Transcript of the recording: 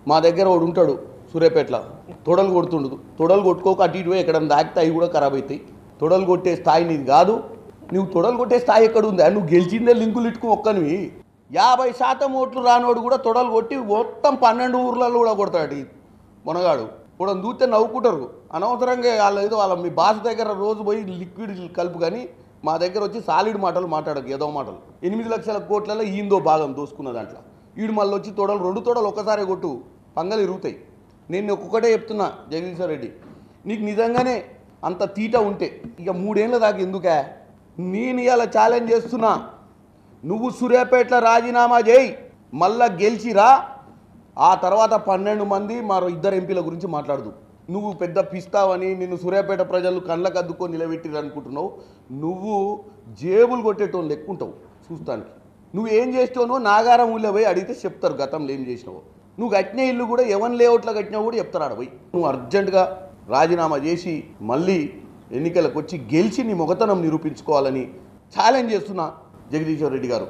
మా దగ్గర వాడు ఉంటాడు సూర్యాపేటలో, తొడలు కొడుతుండదు. తొడలు కొట్టుకోక అటు ఇటు ఎక్కడన్నా దాకితే అవి కూడా ఖరాబ్ అవుతాయి. తొడలు కొట్టే స్థాయి నీది కాదు. నువ్వు తొడలు కొట్టే స్థాయి ఎక్కడ ఉందా? నువ్వు గెలిచిందే లింకులు ఇట్టుకు ఒక్కనివి. 50% ఓట్లు రానోడు కూడా తొడలు కొట్టి మొత్తం 12 ఊర్లలో కూడా కొడతాడు మునగాడు. కూడా చూస్తే నవ్వుకుంటారు. అనవసరంగా వాళ్ళ మీ బాస్ దగ్గర రోజు పోయి లిక్విడ్ కలుపు, కానీ మా దగ్గర వచ్చి సాలిడ్ మాటలు మాట్లాడకు, ఏదో మాటలు. 8 లక్షల కోట్లలో ఈందో భాగం దోసుకున్న దాంట్లో వీడు మళ్ళీ వచ్చి తొడలు 2 తొడలు ఒక్కసారి కొట్టు, పంగలు ఇరుగుతాయి. నేను ఒక్కొక్కటే చెప్తున్నా జగదీశ్వర్ రెడ్డి, నీకు నిజంగానే అంత తీట ఉంటే ఇక 3 ఏళ్ళ దాకా ఎందుకే? నేను ఇవాళ ఛాలెంజ్ చేస్తున్నా, నువ్వు సూర్యాపేటలో రాజీనామా చేయి, మళ్ళా గెలిచిరా, ఆ తర్వాత 12 మంది మరో 2 ఎంపీల గురించి మాట్లాడదు. నువ్వు పెద్ద పిస్తావని నిన్ను సూర్యాపేట ప్రజలు కళ్ళకు అద్దుకొని నిలబెట్టిరు అనుకుంటున్నావు. నువ్వు జేబులు కొట్టేటోళ్ళు ఎక్కుంటావు చూస్తానికి. నువ్వు ఏం చేస్తావో నాగారం ఊళ్ళో పోయి అడిగితే చెప్తారు గతంలో ఏం చేసినావు. నువ్వు కట్టిన ఇల్లు కూడా ఎవరి లేఅవుట్లో కట్టినావు కూడా చెప్తారు ఆడపోయి. నువ్వు అర్జెంటుగా రాజీనామా చేసి మళ్ళీ ఎన్నికలకు వచ్చి గెలిచి నీ మొగతనం నిరూపించుకోవాలని ఛాలెంజ్ చేస్తున్నా జగదీశ్వర్ రెడ్డి గారు.